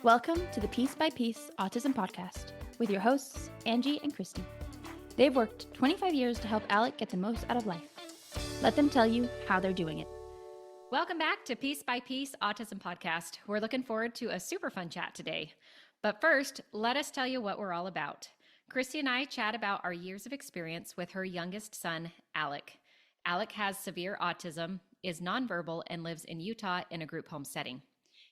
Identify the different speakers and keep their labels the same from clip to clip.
Speaker 1: Welcome to the Piece by Piece Autism Podcast with your hosts, Angie and Christy. They've worked 25 years to help Alec get the most out of life. Let them tell you how they're doing it.
Speaker 2: Welcome back to Piece by Piece Autism Podcast. We're looking forward to a super fun chat today. But first, let us tell you what we're all about. Christy and I chat about our years of experience with her youngest son, Alec. Alec has severe autism, is nonverbal, and lives in Utah in a group home setting.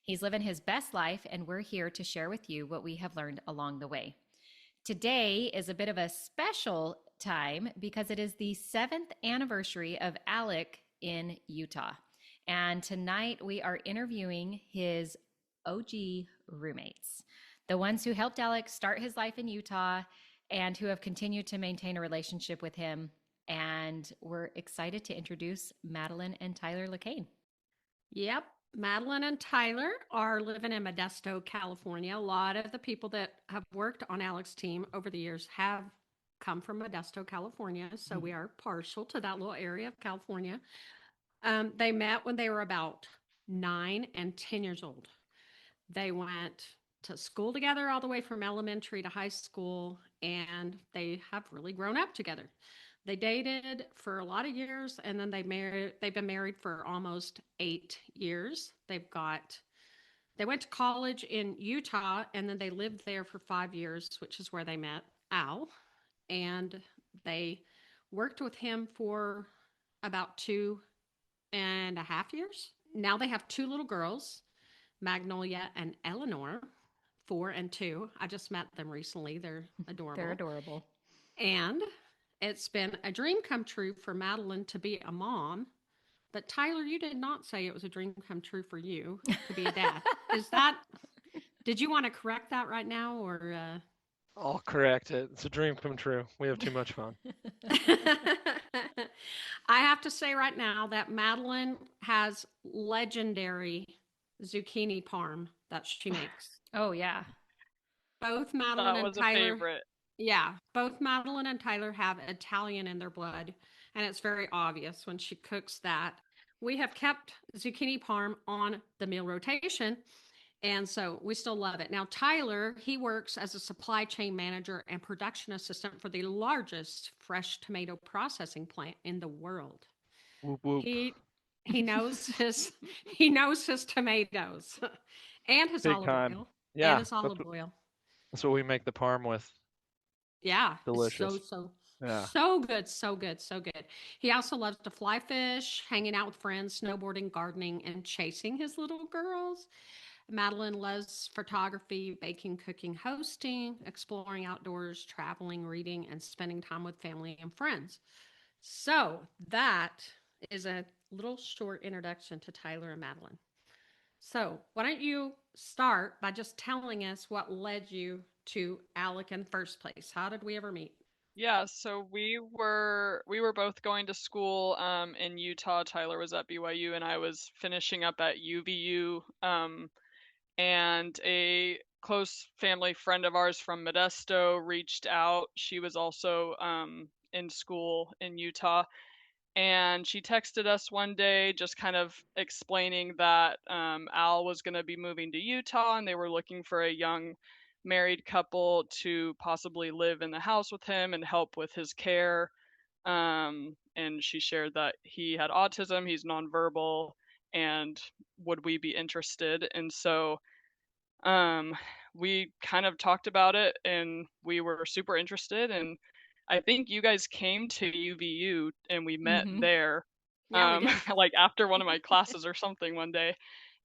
Speaker 2: He's living his best life, and we're here to share with you what we have learned along the way. Today is a bit of a special time because it is the 7th anniversary of Alec in Utah. And tonight we are interviewing his OG roommates, the ones who helped Alec start his life in Utah and who have continued to maintain a relationship with him. And we're excited to introduce Madeleine and Tyler LeCain.
Speaker 3: Yep. Madeleine and Tyler are living in Modesto, California. A lot of the people that have worked on Alec's team over the years have come from Modesto, California. So we are partial to that little area of California. They met when they were about 9 and 10 years old. They went to school together all the way from elementary to high school, and they have really grown up together. They dated for a lot of years, and then they've been married for almost 8 years. They went to college in Utah, and then they lived there for 5 years, which is where they met Al. And they worked with him for about 2.5 years. Now they have 2 little girls, Magnolia and Eleanor, 4 and 2. I just met them recently. They're adorable.
Speaker 2: They're adorable.
Speaker 3: And it's been a dream come true for Madeleine to be a mom. But Tyler, you did not say it was a dream come true for you to be a dad. Did you want to correct that right now, or?
Speaker 4: I'll correct it. It's a dream come true. We have too much fun.
Speaker 3: I have to say right now that Madeleine has legendary zucchini parm that she makes.
Speaker 2: Oh, yeah.
Speaker 3: Both Madeleine
Speaker 5: That was
Speaker 3: and Tyler.
Speaker 5: a favorite.
Speaker 3: Yeah, both Madeleine and Tyler have Italian in their blood, and it's very obvious when she cooks that. We have kept zucchini parm on the meal rotation, and so we still love it. Now, Tyler, he works as a supply chain manager and production assistant for the largest fresh tomato processing plant in the world.
Speaker 4: Whoop, whoop.
Speaker 3: He knows his tomatoes and his
Speaker 4: Big
Speaker 3: olive
Speaker 4: time.
Speaker 3: oil.
Speaker 4: Yeah,
Speaker 3: And his olive oil.
Speaker 4: That's what we make the parm with.
Speaker 3: Yeah.
Speaker 4: Delicious.
Speaker 3: Yeah. So good. He also loves to fly fish, hanging out with friends, snowboarding, gardening, and chasing his little girls. Madeleine loves photography, baking, cooking, hosting, exploring outdoors, traveling, reading, and spending time with family and friends. So that is a little short introduction to Tyler and Madeleine. So why don't you start by just telling us what led you to Alec in the first place? How did we ever meet?
Speaker 5: Yeah, so we were both going to school in Utah. Tyler was at BYU and I was finishing up at UVU. And a close family friend of ours from Modesto reached out. She was also in school in Utah. And she texted us one day just kind of explaining that Al was going to be moving to Utah and they were looking for a young married couple to possibly live in the house with him and help with his care. And she shared that he had autism, he's nonverbal, and would we be interested? And so we kind of talked about it and we were super interested. And I think you guys came to UVU and we met there,
Speaker 3: Yeah, we did.
Speaker 5: like after one of my classes or something one day.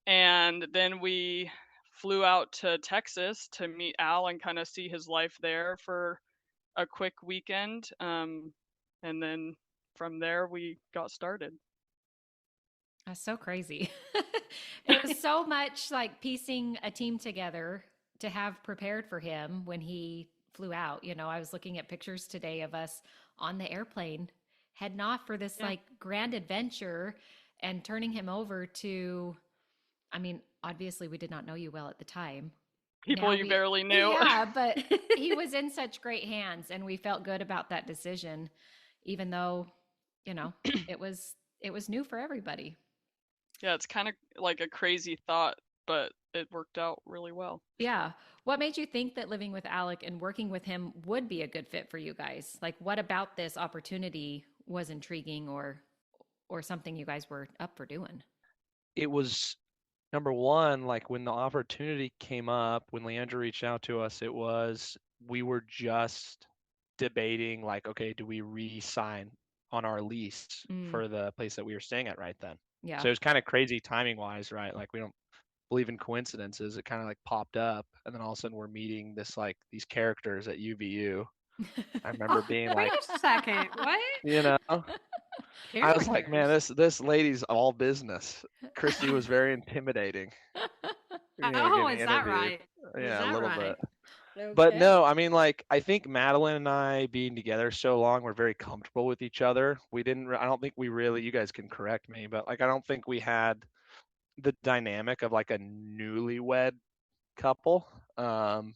Speaker 5: And then we flew out to Texas to meet Al and kind of see his life there for a quick weekend. And then from there we got started.
Speaker 2: That's so crazy. It was so much like piecing a team together to have prepared for him when he flew out. You know, I was looking at pictures today of us on the airplane heading off for this like grand adventure and turning him over to, I mean, obviously we did not know you well at the time.
Speaker 5: People you barely knew.
Speaker 2: Yeah, but he was in such great hands and we felt good about that decision, even though, you know, it was new for everybody.
Speaker 5: Yeah, it's kind of like a crazy thought, but it worked out really well.
Speaker 2: Yeah. What made you think that living with Alec and working with him would be a good fit for you guys? Like what about this opportunity was intriguing or something you guys were up for doing?
Speaker 4: It was number one, like when the opportunity came up, when Leandra reached out to us, we were just debating like, okay, do we re-sign on our lease
Speaker 2: Mm,
Speaker 4: for the place that we were staying at right then?
Speaker 2: yeah.
Speaker 4: So it was kind of crazy timing wise, right? Like we don't believe in coincidences. It kind of like popped up, and then all of a sudden we're meeting like these characters at UVU. I remember
Speaker 3: Oh,
Speaker 4: being
Speaker 3: wait
Speaker 4: like,
Speaker 3: a second. What?
Speaker 4: you know, I was like, man,
Speaker 3: Characters.
Speaker 4: this lady's all business. Christy was very intimidating,
Speaker 3: Oh,
Speaker 4: getting
Speaker 3: is that
Speaker 4: interviewed.
Speaker 3: right? Is
Speaker 4: Yeah, a
Speaker 3: that
Speaker 4: little bit.
Speaker 3: right?
Speaker 4: But
Speaker 3: Okay.
Speaker 4: no, I mean, like, I think Madeline and I being together so long, we're very comfortable with each other. I don't think we really, you guys can correct me, but like, I don't think we had the dynamic of like a newlywed couple. Um,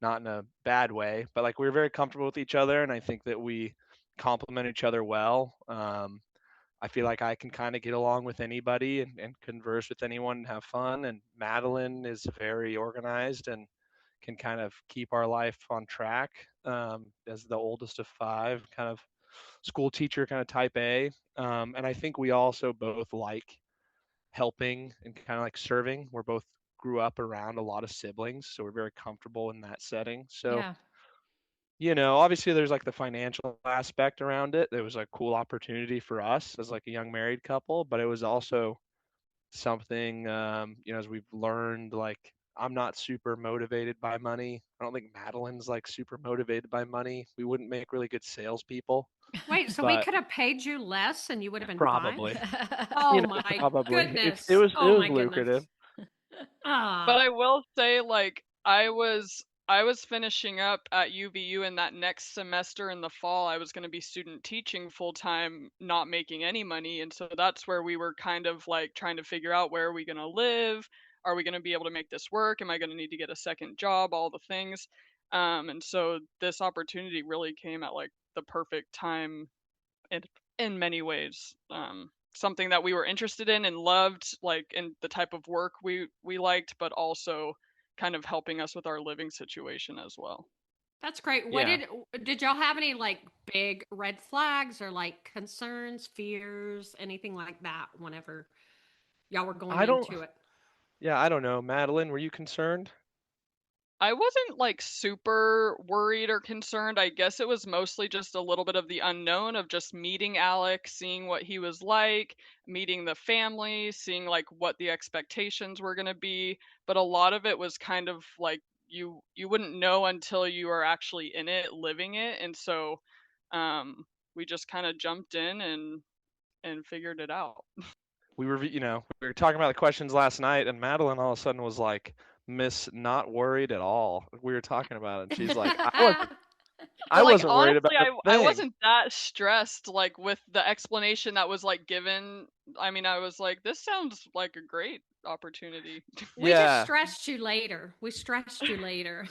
Speaker 4: Not in a bad way, but like we were very comfortable with each other, and I think that we complement each other well. I feel like I can kind of get along with anybody and converse with anyone and have fun. And Madeline is very organized and can kind of keep our life on track. As the oldest of five, kind of school teacher, kind of type A. And I think we also both like helping and kind of like serving. We're both grew up around a lot of siblings, so we're very comfortable in that setting. So,
Speaker 2: Yeah.
Speaker 4: obviously there's like the financial aspect around it. It was a cool opportunity for us as like a young married couple, but it was also something, as we've learned, like I'm not super motivated by money. I don't think Madeline's like super motivated by money. We wouldn't make really good salespeople,
Speaker 3: Wait, so we
Speaker 4: but
Speaker 3: could have paid you less and you would have been fine?
Speaker 4: probably,
Speaker 3: Oh my
Speaker 4: probably if it
Speaker 3: goodness.
Speaker 4: was it
Speaker 3: Oh
Speaker 4: was
Speaker 3: my
Speaker 4: lucrative.
Speaker 3: goodness.
Speaker 5: But
Speaker 3: Ah,
Speaker 5: I will say, like, I was finishing up at UVU, and that next semester in the fall, I was going to be student teaching full time, not making any money, and so that's where we were kind of like trying to figure out, where are we going to live? Are we going to be able to make this work? Am I going to need to get a second job? All the things. And so this opportunity really came at like the perfect time in many ways. Something that we were interested in and loved, like in the type of work we liked, but also kind of helping us with our living situation as well.
Speaker 3: that's great. What
Speaker 4: Yeah.
Speaker 3: did y'all have any like big red flags or like concerns, fears, anything like that whenever y'all were going
Speaker 4: I don't
Speaker 3: into it?
Speaker 4: Yeah, I don't know. Madeline, were you concerned?
Speaker 5: I wasn't like super worried or concerned. I guess it was mostly just a little bit of the unknown of just meeting Alec, seeing what he was like, meeting the family, seeing like what the expectations were going to be. But a lot of it was kind of like you wouldn't know until you are actually in it, living it. And so we just kind of jumped in and figured it out.
Speaker 4: We were talking about the questions last night, and Madeline all of a sudden was like, Miss Not Worried at all. We were talking about it, and she's like, I
Speaker 5: But like
Speaker 4: wasn't worried about
Speaker 5: honestly,
Speaker 4: a
Speaker 5: I
Speaker 4: thing.
Speaker 5: wasn't that stressed like with the explanation that was like given. I mean, I was like, this sounds like a great opportunity.
Speaker 3: We just
Speaker 4: Yeah,
Speaker 3: stressed you later. We stressed you later.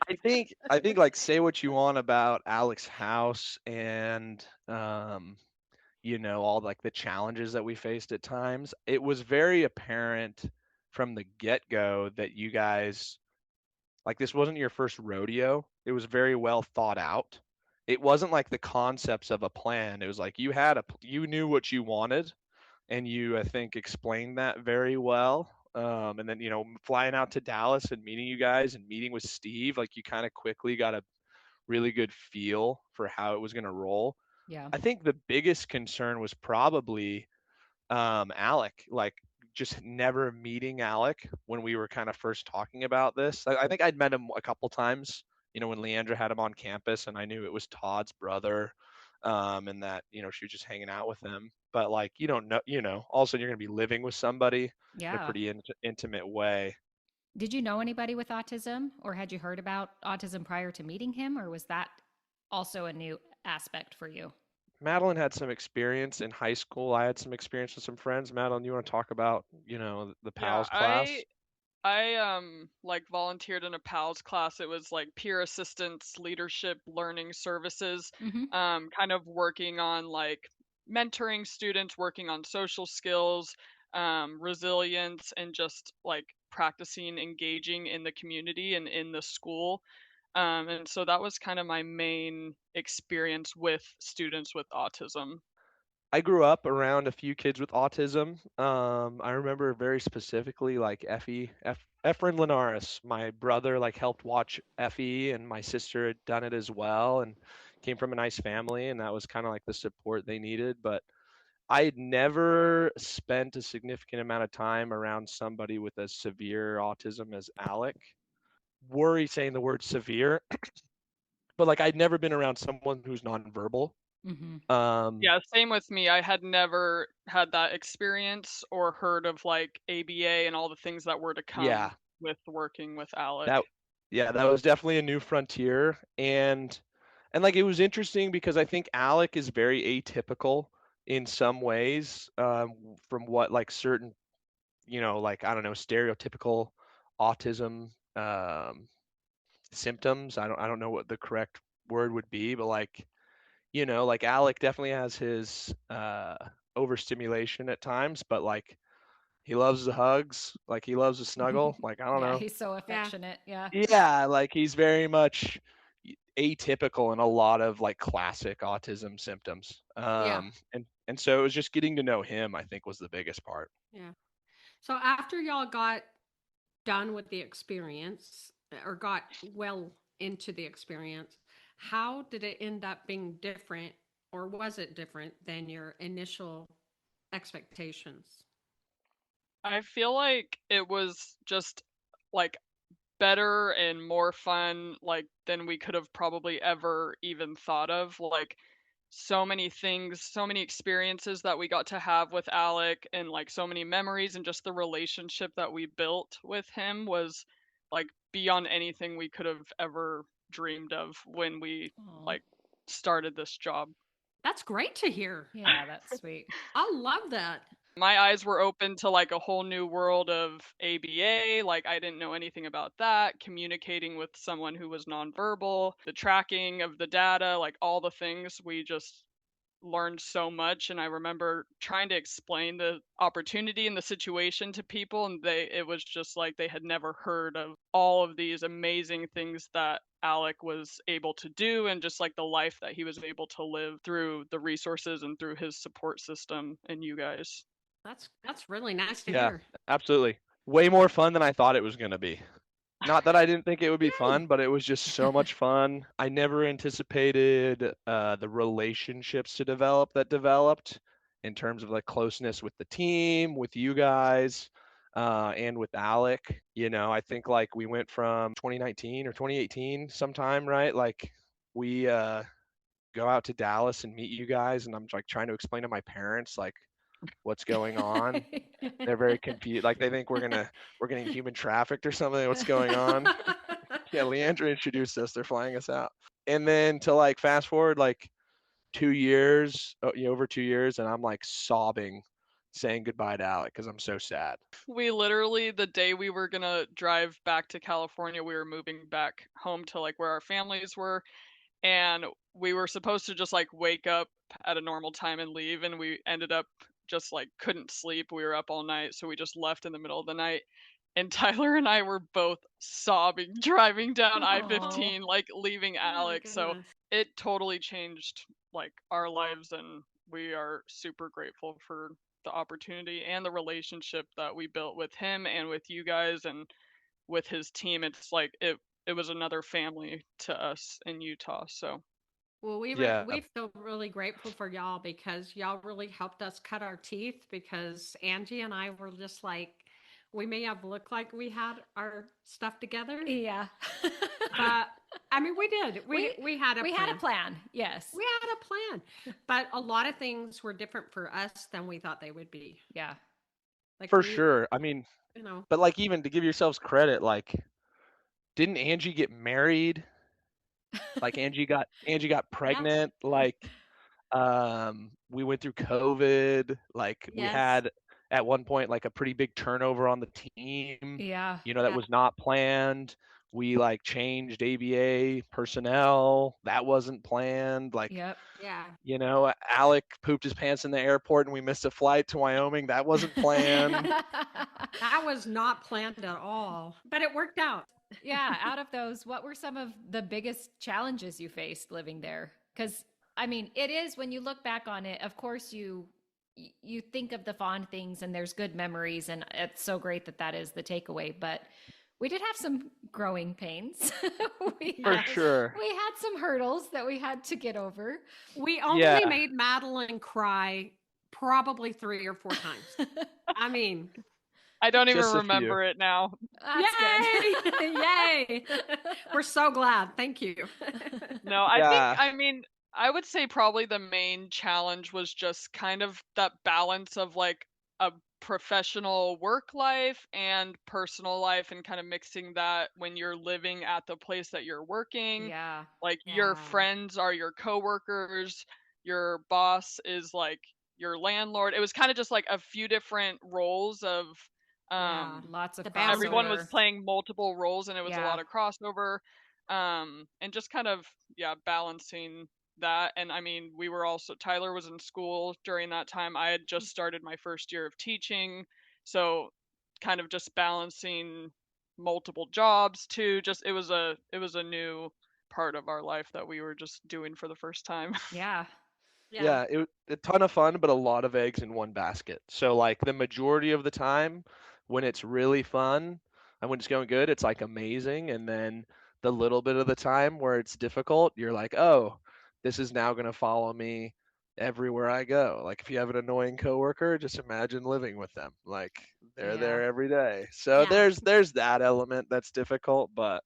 Speaker 4: I think like say what you want about Alex House and all like the challenges that we faced at times. It was very apparent from the get-go that you guys like this wasn't your first rodeo. It was very well thought out. It wasn't like the concepts of a plan. It was like you knew what you wanted, and you I think explained that very well. And then flying out to Dallas and meeting you guys and meeting with Steve, like you kind of quickly got a really good feel for how it was going to roll.
Speaker 2: Yeah.
Speaker 4: I think the biggest concern was probably Alec, like just never meeting Alec when we were kind of first talking about this. I think I'd met him a couple times, when Leandra had him on campus, and I knew it was Todd's brother, and that she was just hanging out with him. But like you don't know, all of a sudden you're gonna be living with somebody in a
Speaker 2: Yeah.
Speaker 4: pretty intimate way.
Speaker 2: Did you know anybody with autism or had you heard about autism prior to meeting him or was that also a new aspect for you?
Speaker 4: Madeline had some experience in high school. I had some experience with some friends. Madeline, you want to talk about, the
Speaker 5: Yeah,
Speaker 4: PALS class?
Speaker 5: I like volunteered in a PALS class. It was like peer assistance, leadership, learning services,
Speaker 2: Mhm.
Speaker 5: kind of working on like mentoring students, working on social skills, resilience, and just like practicing engaging in the community and in the school. And so that was kind of my main experience with students with autism.
Speaker 4: I grew up around a few kids with autism. I remember very specifically like Efren Linares. My brother like helped watch Effie, and my sister had done it as well, and came from a nice family, and that was kind of like the support they needed. But I had never spent a significant amount of time around somebody with as severe autism as Alec. Worry saying the word severe, but like I'd never been around someone who's nonverbal.
Speaker 2: Mm-hmm.
Speaker 5: Yeah, same with me. I had never had that experience or heard of like ABA and all the things that were to
Speaker 4: Yeah,
Speaker 5: come with working with Alec.
Speaker 4: that yeah, that was definitely a new frontier, and like it was interesting because I think Alec is very atypical in some ways, from what like certain, like I don't know, stereotypical autism symptoms. I don't know what the correct word would be, but like, like Alec definitely has his overstimulation at times, but like he loves the hugs, like he loves a snuggle, like I don't
Speaker 2: Yeah,
Speaker 4: know.
Speaker 2: he's so
Speaker 3: Yeah.
Speaker 2: affectionate. Yeah.
Speaker 4: Yeah, like he's very much atypical in a lot of like classic autism symptoms.
Speaker 3: Yeah.
Speaker 4: And so it was just getting to know him, I think, was the biggest part.
Speaker 3: Yeah. So after y'all got done with the experience or got well into the experience, how did it end up being different, or was it different than your initial expectations?
Speaker 5: I feel like it was just like better and more fun like than we could have probably ever even thought of. Like so many things, so many experiences that we got to have with Alec, and like so many memories, and just the relationship that we built with him was like beyond anything we could have ever dreamed of when we
Speaker 2: Aw.
Speaker 5: like started this job.
Speaker 3: That's great to hear.
Speaker 2: Yeah, that's sweet.
Speaker 3: I love that.
Speaker 5: My eyes were open to like a whole new world of ABA. Like I didn't know anything about that. Communicating with someone who was nonverbal, the tracking of the data, like all the things, we just learned so much. And I remember trying to explain the opportunity and the situation to people, and it was just like they had never heard of all of these amazing things that Alec was able to do, and just like the life that he was able to live through the resources and through his support system and you guys.
Speaker 3: That's really nice to
Speaker 4: Yeah,
Speaker 3: hear.
Speaker 4: absolutely. Way more fun than I thought it was going to be. Not that I didn't think it would be
Speaker 3: Yay!
Speaker 4: fun, but it was just so much fun. I never anticipated the relationships to develop that developed in terms of like closeness with the team, with you guys, and with Alec. I think like we went from 2019 or 2018 sometime, right? Like we go out to Dallas and meet you guys, and I'm like trying to explain to my parents like what's going on. They're very confused. Like they think we're getting human trafficked or something. What's going on? Yeah, Leandra introduced us. They're flying us out. And then to like fast forward like 2 years, over 2 years, and I'm like sobbing, saying goodbye to Alec because I'm so sad.
Speaker 5: We literally, the day we were gonna drive back to California, we were moving back home to like where our families were, and we were supposed to just like wake up at a normal time and leave, and we ended up just like couldn't sleep. We were up all night, so we just left in the middle of the night. And Tyler and I were both sobbing driving down
Speaker 3: Oh,
Speaker 5: I-15, like leaving
Speaker 3: oh my
Speaker 5: Alex. So
Speaker 3: goodness.
Speaker 5: it totally changed like our lives, and we are super grateful for the opportunity and the relationship that we built with him and with you guys and with his team. It's like it was another family to us in Utah. So
Speaker 3: Well,
Speaker 4: Yeah,
Speaker 3: we feel really grateful for y'all because y'all really helped us cut our teeth, because Angie and I were just like, we may have looked like we had our stuff together,
Speaker 2: Yeah.
Speaker 3: but I mean we did. We had a
Speaker 2: we
Speaker 3: plan.
Speaker 2: had a plan. Yes.
Speaker 3: We had a plan. But a lot of things were different for us than we thought they would be.
Speaker 2: Yeah.
Speaker 3: Like
Speaker 4: for
Speaker 3: we,
Speaker 4: sure. I mean,
Speaker 3: you know,
Speaker 4: but like even to give yourselves credit, like didn't Angie get married? Like Angie got
Speaker 3: yeah,
Speaker 4: pregnant. Like we went through COVID. Like we
Speaker 3: yes,
Speaker 4: had at one point like a pretty big turnover on the team,
Speaker 2: Yeah.
Speaker 4: that
Speaker 3: yeah,
Speaker 4: was not planned. We like changed ABA personnel. That wasn't planned. Like,
Speaker 2: Yep.
Speaker 3: Yeah.
Speaker 4: you know, Alec pooped his pants in the airport and we missed a flight to Wyoming. That wasn't planned.
Speaker 3: That was not planned at all, but it worked out.
Speaker 2: Yeah, out of those, what were some of the biggest challenges you faced living there? Because I mean, it is when you look back on it, of course you think of the fond things and there's good memories and it's so great that that is the takeaway, but we did have some growing pains. we
Speaker 4: For
Speaker 2: had,
Speaker 4: sure.
Speaker 2: we had some hurdles that we had to get over.
Speaker 3: We only
Speaker 4: Yeah.
Speaker 3: made Madeleine cry probably 3 or 4 times. I mean,
Speaker 5: I don't even
Speaker 4: Just a few.
Speaker 5: remember it now.
Speaker 2: That's
Speaker 3: yay!
Speaker 2: good.
Speaker 3: Yay! We're so glad. Thank you.
Speaker 5: No, I
Speaker 4: Yeah.
Speaker 5: think, I mean, I would say probably the main challenge was just kind of that balance of like a professional work life and personal life and kind of mixing that when you're living at the place that you're working.
Speaker 2: Yeah.
Speaker 5: Like
Speaker 3: Yeah.
Speaker 5: your friends are your coworkers, your boss is like your landlord. It was kind of just like a few different roles of
Speaker 3: Yeah.
Speaker 2: Lots of
Speaker 3: The boundaries.
Speaker 5: everyone was
Speaker 2: crossover.
Speaker 5: playing multiple roles and it was a
Speaker 2: Yeah.
Speaker 5: lot of crossover. And just kind of balancing that. And I mean, we were also, Tyler was in school during that time. I had just started my first year of teaching, so kind of just balancing multiple jobs too. Just it was a new part of our life that we were just doing for the first time.
Speaker 2: Yeah.
Speaker 4: Yeah, it was a ton of fun, but a lot of eggs in one basket. So like the majority of the time when it's really fun and when it's going good, it's like amazing. And then the little bit of the time where it's difficult, you're like, oh, this is now going to follow me everywhere I go. Like if you have an annoying coworker, just imagine living with them. Like they're
Speaker 2: Yeah.
Speaker 4: there every day. So
Speaker 3: Yeah.
Speaker 4: there's that element that's difficult, but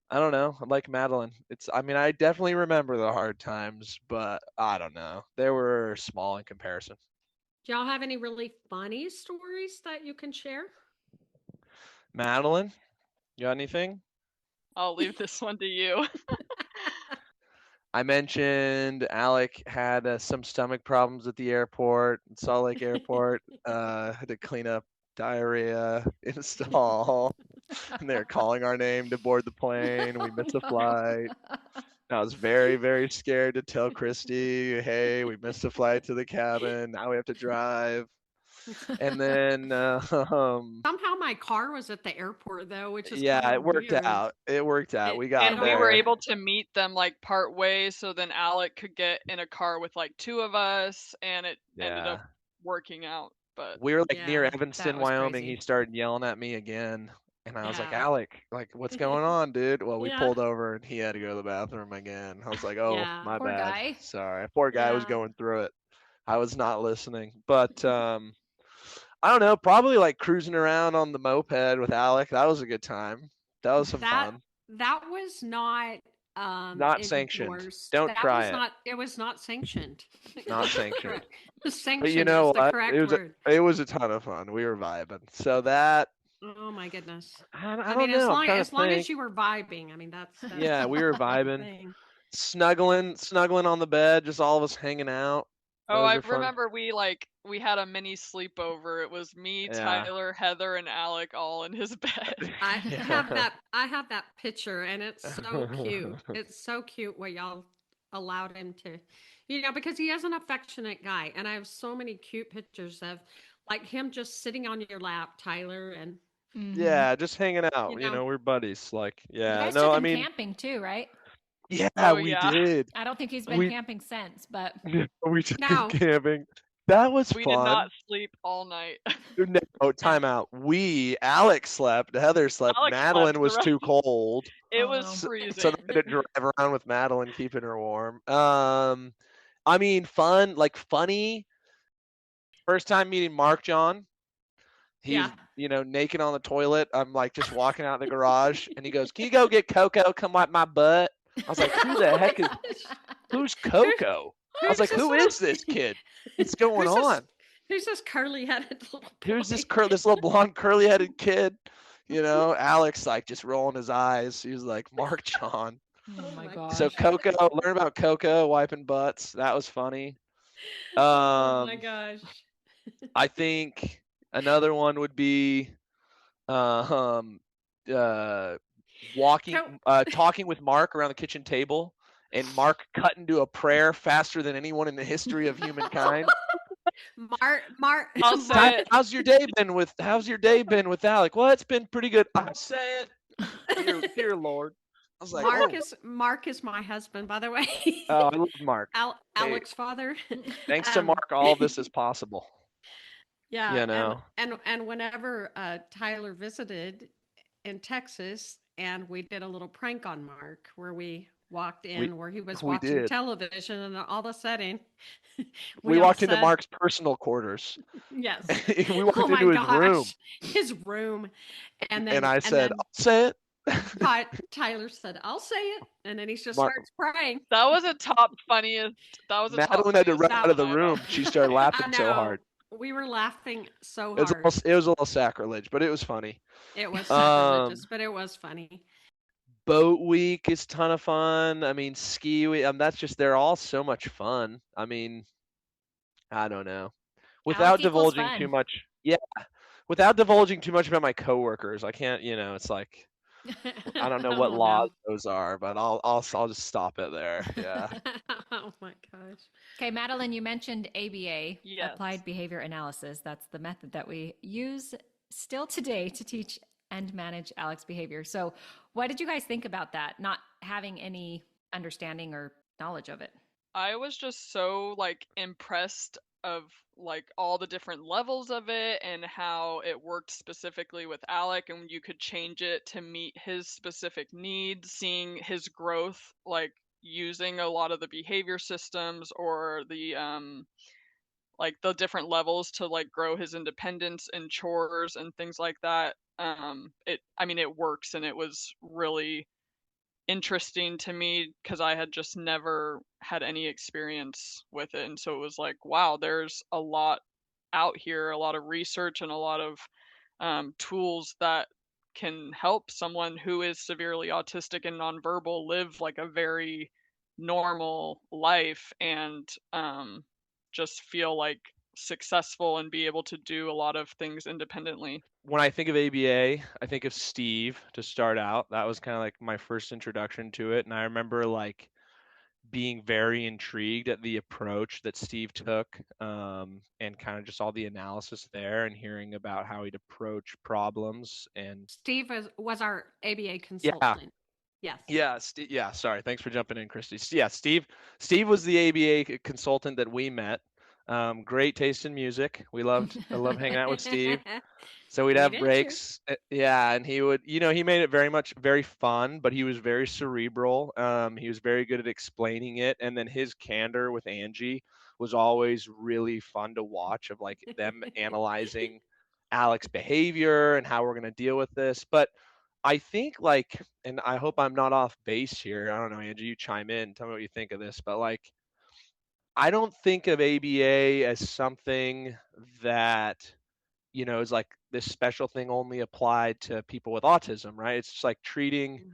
Speaker 4: I don't know. Like Madeline, I mean, I definitely remember the hard times, but I don't know. They were small in comparison.
Speaker 3: Do y'all have any really funny stories that you can share?
Speaker 4: Madeline, you got anything?
Speaker 5: I'll leave this one to you.
Speaker 4: I mentioned Alec had some stomach problems at the airport, Salt Lake Airport. Had to clean up diarrhea in a stall, and they were calling our name to board the plane. We missed a flight. I was very, very scared to tell Christy, hey, we missed a flight to the cabin. Now we have to drive. And then,
Speaker 3: Somehow my car was at the airport though, which is kind
Speaker 4: yeah,
Speaker 3: of
Speaker 4: it worked
Speaker 3: weird.
Speaker 4: out. It worked out. We got
Speaker 5: And we were
Speaker 4: there.
Speaker 5: able to meet them like part way, so then Alec could get in a car with like 2 of us, and it ended
Speaker 4: Yeah.
Speaker 5: up working out. But
Speaker 4: We were like near
Speaker 3: Yeah,
Speaker 4: Evanston,
Speaker 2: was
Speaker 4: Wyoming.
Speaker 2: crazy.
Speaker 4: He started yelling at me again. And I was like,
Speaker 3: Yeah.
Speaker 4: Alec, like, what's going on, dude? Well, we
Speaker 3: Yeah.
Speaker 4: pulled over and he had to go to the bathroom again. I was like, oh,
Speaker 3: Yeah.
Speaker 4: my
Speaker 2: Poor
Speaker 4: bad.
Speaker 2: guy.
Speaker 4: Sorry. Poor guy was
Speaker 3: Yeah.
Speaker 4: going through it. I was not listening. But I don't know, probably like cruising around on the moped with Alec. That was a good time. That was some
Speaker 3: That
Speaker 4: fun.
Speaker 3: that was not
Speaker 4: Not sanctioned.
Speaker 3: endorsed.
Speaker 4: Don't
Speaker 3: That
Speaker 4: try
Speaker 3: was
Speaker 4: it.
Speaker 3: not it was not sanctioned.
Speaker 4: Not sanctioned. But you
Speaker 3: Sanctioned
Speaker 4: know
Speaker 3: is the
Speaker 4: what?
Speaker 3: correct word.
Speaker 4: It was a ton of fun. We were vibing. So that
Speaker 3: Oh my goodness.
Speaker 4: I
Speaker 3: I
Speaker 4: don't
Speaker 3: mean, as
Speaker 4: know. I'm
Speaker 3: long
Speaker 4: trying to
Speaker 3: as long as
Speaker 4: think.
Speaker 3: you were vibing, I mean that's
Speaker 4: Yeah, we were
Speaker 3: the main
Speaker 4: vibing,
Speaker 3: thing.
Speaker 4: snuggling on the bed, just all of us hanging out.
Speaker 5: oh,
Speaker 4: Those
Speaker 5: I
Speaker 4: are fun.
Speaker 5: remember we had a mini sleepover. It was me,
Speaker 4: Yeah.
Speaker 5: Tyler, Heather, and Alec all in his bed.
Speaker 3: I have
Speaker 4: Yeah.
Speaker 3: that I have that picture and it's so cute. It's so cute what y'all allowed him to, because he is an affectionate guy and I have so many cute pictures of like him just sitting on your lap, Tyler, and
Speaker 2: Mhm.
Speaker 4: Yeah, just hanging out.
Speaker 3: you
Speaker 4: You
Speaker 3: know,
Speaker 4: know, we're buddies. Like,
Speaker 2: You
Speaker 4: yeah.
Speaker 2: guys
Speaker 4: No,
Speaker 2: took
Speaker 4: I
Speaker 2: him
Speaker 4: mean,
Speaker 2: camping too, right?
Speaker 4: yeah,
Speaker 5: Oh
Speaker 4: we
Speaker 5: yeah.
Speaker 4: did.
Speaker 2: I don't think he's been
Speaker 4: We
Speaker 2: camping since, but
Speaker 4: we took him
Speaker 3: no,
Speaker 4: camping. That was
Speaker 5: We did not
Speaker 4: fun.
Speaker 5: sleep all night.
Speaker 4: No, time out. Alex slept, Heather slept,
Speaker 5: Alex slept
Speaker 4: Madeline
Speaker 5: the
Speaker 4: was
Speaker 5: rest.
Speaker 4: too cold.
Speaker 5: It
Speaker 2: oh
Speaker 5: was
Speaker 2: no.
Speaker 4: So
Speaker 5: freezing.
Speaker 4: they had to drive around with Madeline, keeping her warm. I mean, fun, like funny. First time meeting Mark John.
Speaker 3: yeah.
Speaker 4: He's, naked on the toilet. I'm like just walking out in the garage, and he goes, "Can you go get Coco? Come wipe my butt." I was like, "Who the
Speaker 3: Oh my
Speaker 4: heck is?
Speaker 3: gosh.
Speaker 4: Who's
Speaker 3: Who's
Speaker 4: Coco?" I was
Speaker 3: who's
Speaker 4: like,
Speaker 3: this
Speaker 4: "Who
Speaker 3: little
Speaker 4: is this kid? What's going
Speaker 3: who's this
Speaker 4: on?
Speaker 3: who's this curly headed little
Speaker 4: Who's this
Speaker 3: boy?
Speaker 4: this little blonde curly headed kid?" Alex like just rolling his eyes. He was like, "Mark John."
Speaker 2: Oh my
Speaker 4: So
Speaker 2: gosh.
Speaker 4: Coco, learn about Coco wiping butts. That was funny.
Speaker 3: Oh my
Speaker 4: Um,
Speaker 3: gosh.
Speaker 4: I think another one would be um uh talking with Mark around the kitchen table, and Mark cut into a prayer faster than anyone in the history of humankind.
Speaker 3: Mark,
Speaker 5: I'll say it.
Speaker 4: How's your day been with Alec? Well, it's been pretty good. I'll say it. Dear Lord. I was like,
Speaker 3: Mark is my husband, by the way.
Speaker 4: I love Mark. Hey,
Speaker 3: Alec's father.
Speaker 4: thanks to Mark, all this is possible.
Speaker 3: Yeah,
Speaker 4: You know.
Speaker 3: and whenever Tyler visited in Texas, and we did a little prank on Mark where we walked in where he was watching television, and all of a sudden
Speaker 4: we walked into Mark's personal quarters.
Speaker 3: Yes.
Speaker 4: We walked into his room.
Speaker 3: His room. And
Speaker 4: I said, I'll say it.
Speaker 3: Tyler said, I'll say it. And then he just
Speaker 4: Mark,
Speaker 3: starts praying.
Speaker 5: That was a top funniest. That was a
Speaker 4: Madeline had to run out of the room. She started laughing so hard.
Speaker 3: We were laughing so hard.
Speaker 4: It was a little sacrilege, but it was funny.
Speaker 3: It was sacrilegious, but it was funny.
Speaker 4: Boat week is a ton of fun. I mean, ski week. They're all so much fun. I mean, I don't know. Without divulging too much. Yeah. Without divulging too much about my coworkers, I can't. It's like I don't know what laws those are, but I'll just stop it there. Yeah.
Speaker 3: Oh my gosh.
Speaker 2: Okay, Madeleine, you mentioned ABA,
Speaker 5: Yes.
Speaker 2: Applied Behavior Analysis. That's the method that we use still today to teach and manage Alec's behavior. So what did you guys think about that? Not having any understanding or knowledge of it.
Speaker 5: I was just so impressed of all the different levels of it and how it worked specifically with Alec, and you could change it to meet his specific needs, seeing his growth using a lot of the behavior systems or the the different levels to grow his independence and chores and things like that. It works, and it was really interesting to me because I had just never had any experience with it. And so it was like, wow, there's a lot out here, a lot of research and a lot of tools that can help someone who is severely autistic and nonverbal live a very normal life and just feel successful and be able to do a lot of things independently.
Speaker 4: When I think of ABA, I think of Steve to start out. That was kind of my first introduction to it. And I remember being very intrigued at the approach that Steve took and kind of just all the analysis there and hearing about how he'd approach problems. And
Speaker 3: Steve was our ABA consultant.
Speaker 4: Yes. Yeah. Sorry. Thanks for jumping in, Christy. Yeah. Steve was the ABA consultant that we met. Great taste in music. I love hanging out with Steve. So we'd have breaks. Yeah. And he would, he made it very fun, but he was very cerebral. He was very good at explaining it. And then his candor with Angie was always really fun to watch, of them analyzing Alec's behavior and how we're going to deal with this. But I think and I hope I'm not off base here. I don't know, Angie, you chime in, tell me what you think of this, but I don't think of ABA as something that, is this special thing only applied to people with autism, right? It's just treating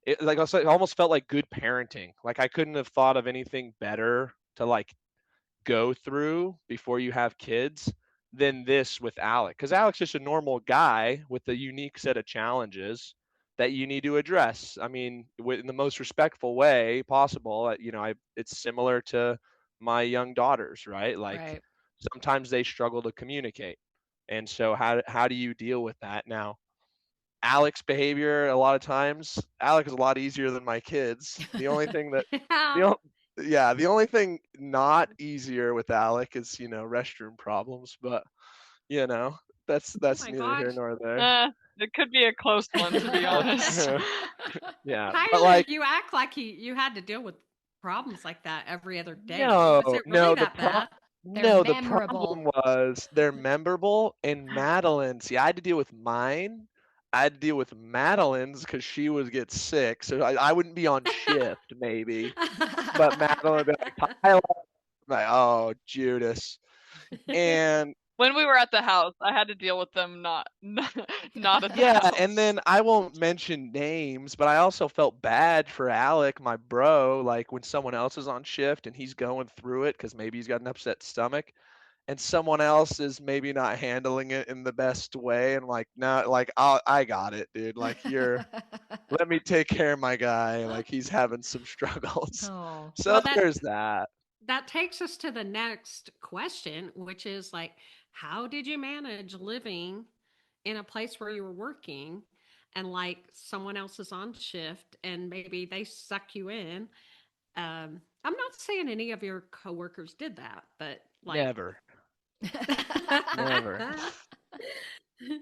Speaker 4: it it almost felt like good parenting. I couldn't have thought of anything better to go through before you have kids than this with Alec, because Alec's just a normal guy with a unique set of challenges that you need to address. I mean, in the most respectful way possible. It's similar to my young daughters, right?
Speaker 2: Right.
Speaker 4: Sometimes they struggle to communicate, and so how do you deal with that? Now, Alec's behavior, a lot of times, Alec is a lot easier than my kids. The only thing that the only thing not easier with Alec is, restroom problems, but that's neither here nor there.
Speaker 5: It could be a close one, to be honest.
Speaker 3: Yeah. Tyler, you act like you had to deal with problems like that every other day. Was it really that bad?
Speaker 4: The problem was they're memorable, and Madeline, see, I had to deal with mine. I had to deal with Madeline's because she would get sick, so I wouldn't be on shift maybe, but Madeline would be Tyler, oh, Judas, and
Speaker 5: when we were at the house, I had to deal with them not at the house.
Speaker 4: And then I won't mention names, but I also felt bad for Alec, my bro, when someone else is on shift and he's going through it because maybe he's got an upset stomach. and someone else is maybe not handling it in the best way, and like, no, like I got it, dude. Like let me take care of my guy. Like he's having some struggles.
Speaker 2: Oh,
Speaker 4: So
Speaker 3: Well, that
Speaker 4: there's that.
Speaker 3: that takes us to the next question, which is like, how did you manage living in a place where you were working and like someone else is on shift and maybe they suck you in? I'm not saying any of your coworkers did that, but like,
Speaker 4: Never. Never.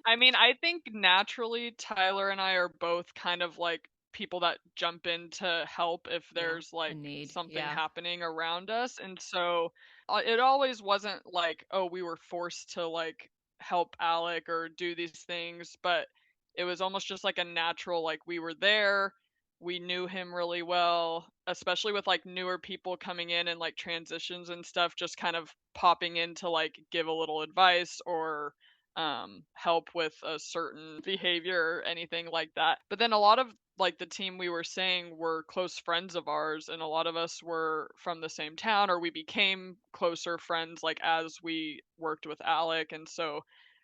Speaker 5: I mean, I think naturally Tyler and I are both kind of like people that jump in to help if
Speaker 3: yeah,
Speaker 5: there's like
Speaker 2: in need.
Speaker 5: something
Speaker 2: Yeah.
Speaker 5: happening around us. And so it always wasn't like, oh, we were forced to like help Alec or do these things, but it was almost just like a natural, like we were there, we knew him really well, especially with like newer people coming in and like transitions and stuff, just kind of popping in to like give a little advice or help with a certain behavior or anything like that. But then a lot of like the team we were saying were close friends of ours, and a lot of us were from the same town, or we became closer friends like as we worked with Alec. And so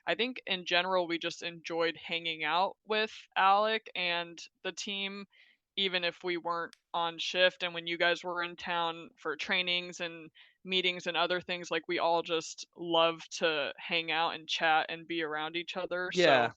Speaker 5: I think in general we just enjoyed hanging out with Alec and the team, even if we weren't on shift. And when you guys were in town for trainings and meetings and other things, like we all just love to hang out and chat and be around each other.
Speaker 4: Yeah.
Speaker 5: So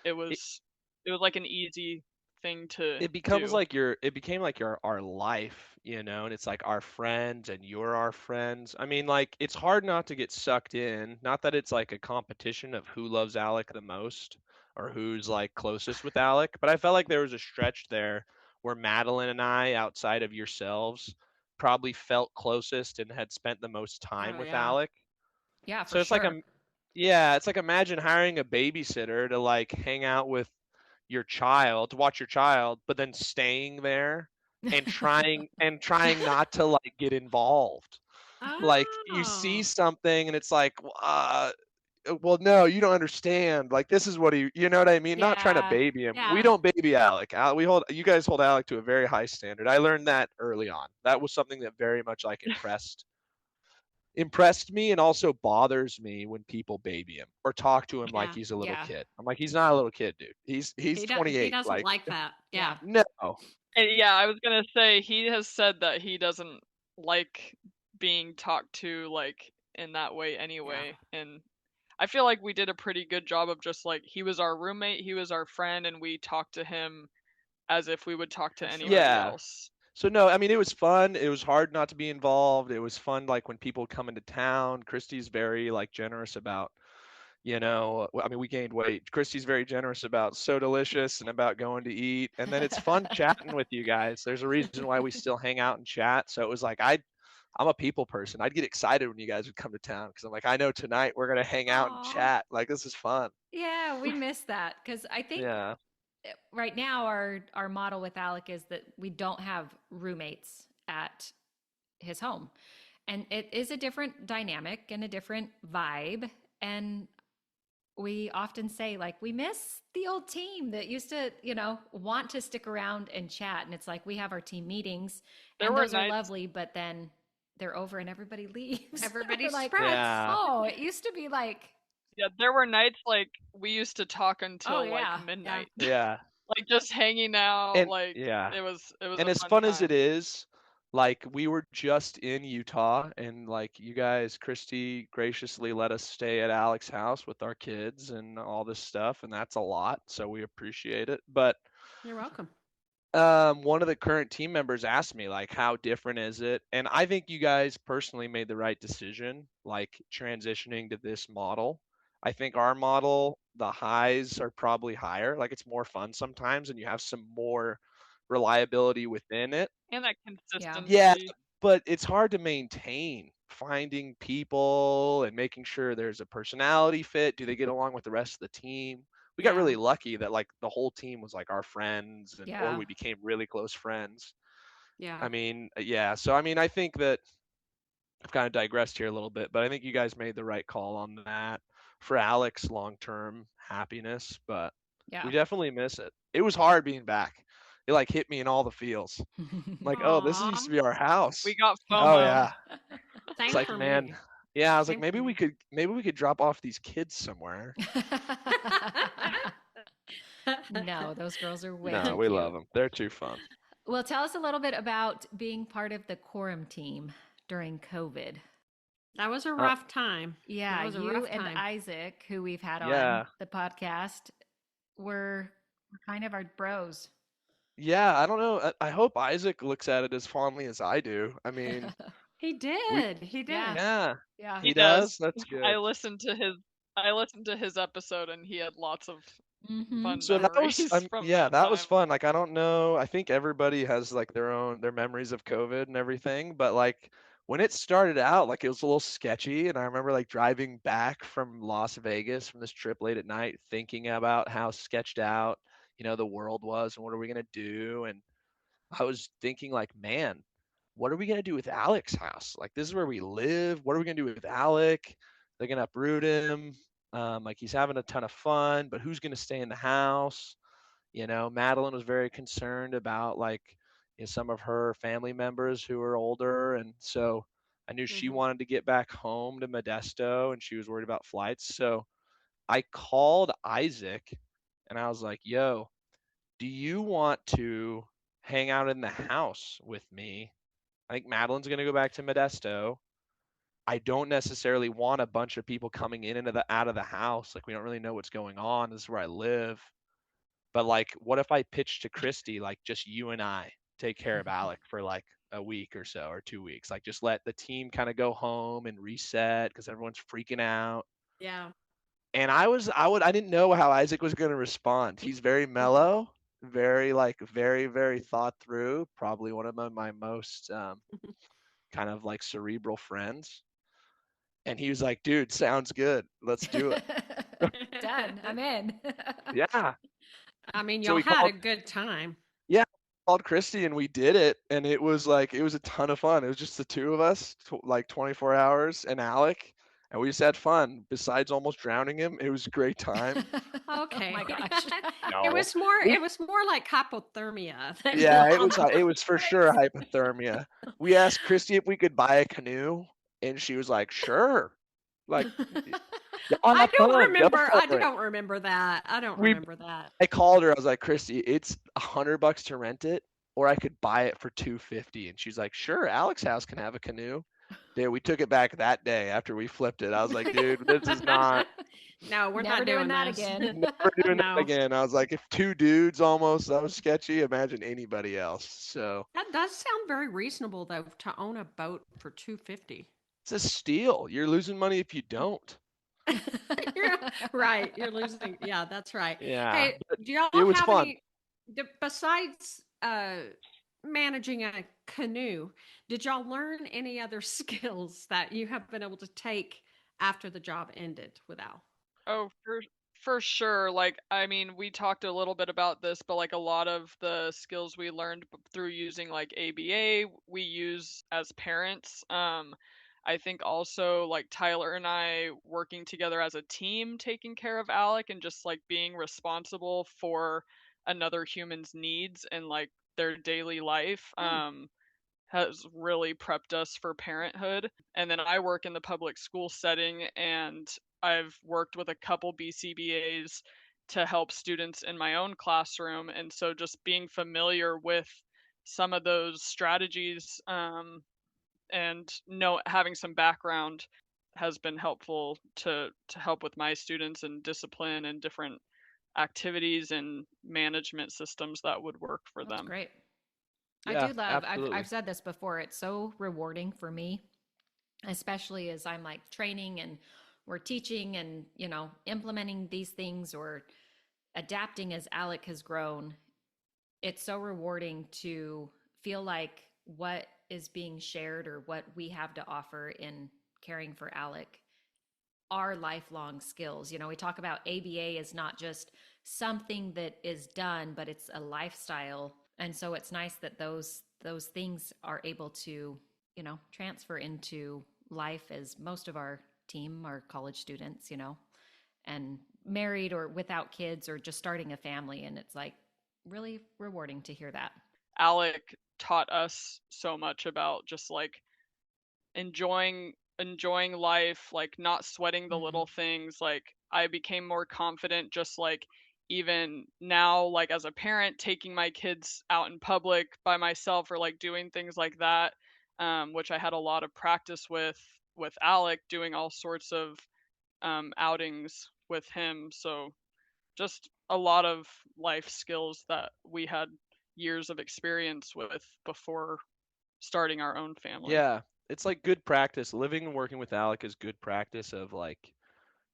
Speaker 5: it was it was like an easy thing to
Speaker 4: It becomes
Speaker 5: do.
Speaker 4: like it became like our life, and it's like our friends and you're our friends. I mean, like it's hard not to get sucked in. Not that it's like a competition of who loves Alec the most or who's like closest with Alec, but I felt like there was a stretch there where Madeline and I, outside of yourselves, probably felt closest and had spent the most time
Speaker 3: oh
Speaker 4: with
Speaker 3: yeah,
Speaker 4: Alec.
Speaker 2: Yeah, for
Speaker 4: So it's like
Speaker 2: sure.
Speaker 4: yeah, it's like imagine hiring a babysitter to like hang out with your child, to watch your child, but then staying there and trying not to like get involved. Like you see
Speaker 3: oh
Speaker 4: something and it's like, well, no, you don't understand. Like this is what you know what I mean? Not trying to
Speaker 2: Yeah.
Speaker 4: baby him. We
Speaker 3: yeah,
Speaker 4: don't baby Alec. You guys hold Alec to a very high standard. I learned that early on. That was something that very much like impressed me and also bothers me when people baby him or talk to him like
Speaker 3: yeah.
Speaker 4: he's a little
Speaker 2: Yeah.
Speaker 4: kid. I'm like, he's not a little kid, dude. He's
Speaker 3: He
Speaker 4: 28.
Speaker 3: doesn't
Speaker 4: Like,
Speaker 3: like that. Yeah,
Speaker 2: Yeah.
Speaker 4: no.
Speaker 5: And yeah, I was gonna say he has said that he doesn't like being talked to like in that way
Speaker 3: yeah,
Speaker 5: anyway. And I feel like we did a pretty good job of just like he was our roommate, he was our friend, and we talked to him as if we would talk to
Speaker 3: for sure.
Speaker 5: anybody
Speaker 4: Yeah.
Speaker 5: else.
Speaker 4: So no, I mean it was fun. It was hard not to be involved. It was fun like when people come into town. Christy's very like generous about, I mean we gained weight. Christy's very generous about So Delicious and about going to eat. And then it's fun chatting with you guys. There's a reason why we still hang out and chat. So it was like I'm a people person. I'd get excited when you guys would come to town because I'm like, I know tonight we're gonna hang out and
Speaker 3: Aw.
Speaker 4: chat. Like this is fun.
Speaker 2: Yeah, we miss that because I think
Speaker 4: Yeah.
Speaker 2: right now our model with Alec is that we don't have roommates at his home. And it is a different dynamic and a different vibe. And we often say like we miss the old team that used to, want to stick around and chat. And it's like we have our team meetings
Speaker 5: There
Speaker 2: and
Speaker 5: were
Speaker 2: those are
Speaker 5: nights
Speaker 2: lovely, but then they're over and everybody leaves.
Speaker 3: Everybody
Speaker 2: We're like,
Speaker 3: spreads.
Speaker 4: Yeah.
Speaker 2: oh, it used to be like,
Speaker 5: Yeah, there were nights like we used to talk
Speaker 2: oh
Speaker 5: until like
Speaker 2: yeah, yeah.
Speaker 5: midnight.
Speaker 4: Yeah.
Speaker 5: Like just hanging out,
Speaker 4: And
Speaker 5: like
Speaker 4: yeah.
Speaker 5: it was
Speaker 4: And
Speaker 5: a
Speaker 4: as
Speaker 5: fun
Speaker 4: fun as it
Speaker 5: time.
Speaker 4: is, like we were just in Utah and like you guys, Christy graciously let us stay at Alex's house with our kids and all this stuff, and that's a lot, so we appreciate it. But
Speaker 3: You're welcome.
Speaker 4: one of the current team members asked me like how different is it? And I think you guys personally made the right decision, like transitioning to this model. I think our model, the highs are probably higher. Like it's more fun sometimes and you have some more reliability within it.
Speaker 5: And that
Speaker 2: Yeah.
Speaker 4: Yeah,
Speaker 5: consistency.
Speaker 4: but it's hard to maintain finding people and making sure there's a personality fit. Do they get along with the rest of the team? We got
Speaker 3: Yeah,
Speaker 4: really lucky that like the whole team was like our friends and or
Speaker 2: Yeah.
Speaker 4: we became really close friends.
Speaker 3: yeah.
Speaker 4: I mean, yeah. So I mean, I think that I've kind of digressed here a little bit, but I think you guys made the right call on that for Alex long-term happiness, but we
Speaker 2: Yeah.
Speaker 4: definitely miss it. It was hard being back. It like hit me in all the feels. I'm like, oh, this
Speaker 3: Aw,
Speaker 4: used to be our house.
Speaker 5: We got
Speaker 4: Oh
Speaker 5: FOMO.
Speaker 4: yeah. It's
Speaker 3: same
Speaker 4: like,
Speaker 3: for
Speaker 4: man,
Speaker 3: me.
Speaker 4: Yeah, I was like,
Speaker 3: Same for me.
Speaker 4: maybe we could drop off these kids somewhere.
Speaker 2: No, those girls are way
Speaker 4: No,
Speaker 2: too
Speaker 4: we
Speaker 2: cute.
Speaker 4: love them. They're too fun.
Speaker 2: Well, tell us a little bit about being part of the quorum team during COVID.
Speaker 3: That was a
Speaker 4: Uh,
Speaker 3: rough time. That
Speaker 2: Yeah,
Speaker 3: was a
Speaker 2: you
Speaker 3: rough
Speaker 2: and
Speaker 3: time.
Speaker 2: Isaac, who we've had on
Speaker 4: yeah,
Speaker 2: the podcast, were kind of our bros.
Speaker 4: yeah. I don't know. I hope Isaac looks at it as fondly as I do. I mean,
Speaker 3: He
Speaker 4: we,
Speaker 3: did. He
Speaker 2: Yeah,
Speaker 3: did.
Speaker 4: yeah,
Speaker 2: yeah.
Speaker 5: He
Speaker 4: he does.
Speaker 5: does.
Speaker 4: That's
Speaker 5: I
Speaker 4: good.
Speaker 5: listened to his I listened to his episode and he had lots of
Speaker 2: Mm-hmm.
Speaker 5: fun
Speaker 4: So that was,
Speaker 5: memories from
Speaker 4: yeah,
Speaker 5: that
Speaker 4: that was
Speaker 5: time.
Speaker 4: fun. Like, I don't know. I think everybody has like their memories of COVID and everything, but like when it started out, like it was a little sketchy. And I remember like driving back from Las Vegas from this trip late at night, thinking about how sketched out, the world was and what are we gonna do. And I was thinking like, man, what are we gonna do with Alec's house? Like, this is where we live. What are we gonna do with Alec? They're gonna uproot him. Like he's having a ton of fun, but who's gonna stay in the house? Madeline was very concerned about like some of her family members who are older, and so I knew she
Speaker 3: Hmm.
Speaker 4: wanted to get back home to Modesto, and she was worried about flights. So I called Isaac, and I was like, "Yo, do you want to hang out in the house with me? I think Madeline's gonna go back to Modesto. I don't necessarily want a bunch of people coming in and out of the house. Like we don't really know what's going on. This is where I live. But like, what if I pitch to Christy, like just you and I take care of Alec for like a week or so or 2 weeks? Like just let the team kind of go home and reset because everyone's freaking out.
Speaker 3: Yeah.
Speaker 4: And I didn't know how Isaac was going to respond. He's very mellow, very like very thought through. Probably one of my most kind of like cerebral friends. And he was like, "Dude, sounds good. Let's do it."
Speaker 2: Done. I'm in.
Speaker 4: Yeah.
Speaker 3: I mean,
Speaker 4: So
Speaker 3: y'all
Speaker 4: we
Speaker 3: had a
Speaker 4: called
Speaker 3: good time.
Speaker 4: Yeah, called Christy and we did it, and it was a ton of fun. It was just the two of us, like 24 hours, and Alec, and we just had fun. Besides almost drowning him, it was a great time.
Speaker 2: Oh
Speaker 3: Okay.
Speaker 2: my gosh.
Speaker 3: It
Speaker 4: No,
Speaker 3: was more
Speaker 4: we
Speaker 3: it was more like hypothermia than you
Speaker 4: yeah, it
Speaker 3: almost.
Speaker 4: was for sure hypothermia. We asked Christy if we could buy a canoe, and she was like, "Sure." Like, y'all have fun, go
Speaker 3: I
Speaker 4: for it.
Speaker 3: don't remember that. I don't
Speaker 4: We
Speaker 3: remember that.
Speaker 4: I called her. I was like, Christy, it's $100 to rent it, or I could buy it for 250. And she's like, sure, Alex's house can have a canoe. Dude, we took it back that day after we flipped it. I was like, dude, this is not
Speaker 3: No, we're
Speaker 2: Never
Speaker 3: not
Speaker 2: doing
Speaker 3: doing
Speaker 2: that
Speaker 3: this.
Speaker 2: again.
Speaker 4: never doing that
Speaker 3: No.
Speaker 4: again. I was like, if two dudes almost that was sketchy, imagine anybody else. So
Speaker 3: That does sound very reasonable though to own a boat for 250.
Speaker 4: it's a steal. You're losing money if you don't.
Speaker 3: You're right. You're losing. Yeah, that's right.
Speaker 4: Yeah,
Speaker 3: Hey,
Speaker 4: but
Speaker 3: do y'all
Speaker 4: it was
Speaker 3: have
Speaker 4: fun.
Speaker 3: besides managing a canoe, did y'all learn any other skills that you have been able to take after the job ended with Al?
Speaker 5: Oh, for sure. Like, I mean, we talked a little bit about this, but like a lot of the skills we learned through using like ABA, we use as parents. I think also like Tyler and I working together as a team, taking care of Alec and just like being responsible for another human's needs and like their daily life.
Speaker 3: Hmm.
Speaker 5: Has really prepped us for parenthood. And then I work in the public school setting, and I've worked with a couple BCBAs to help students in my own classroom. And so just being familiar with some of those strategies and having some background has been helpful to help with my students and discipline and different activities and management systems that would work for
Speaker 2: That's
Speaker 5: them.
Speaker 2: great. I
Speaker 4: Yeah,
Speaker 2: do love,
Speaker 4: absolutely.
Speaker 2: I've said this before, it's so rewarding for me, especially as I'm like training and we're teaching and, implementing these things or adapting as Alec has grown. It's so rewarding to feel like what is being shared or what we have to offer in caring for Alec are lifelong skills. We talk about ABA is not just something that is done, but it's a lifestyle. And so it's nice that those things are able to, transfer into life, as most of our team are college students, and married or without kids or just starting a family. And it's like really rewarding to hear that.
Speaker 5: Alec taught us so much about just like enjoying enjoying life, like not sweating the little things. Like I became more confident just like even now, like as a parent, taking my kids out in public by myself or like doing things like that, which I had a lot of practice with Alec, doing all sorts of outings with him. So just a lot of life skills that we had years of experience with before starting our own family.
Speaker 4: Yeah, it's like good practice. Living and working with Alec is good practice of like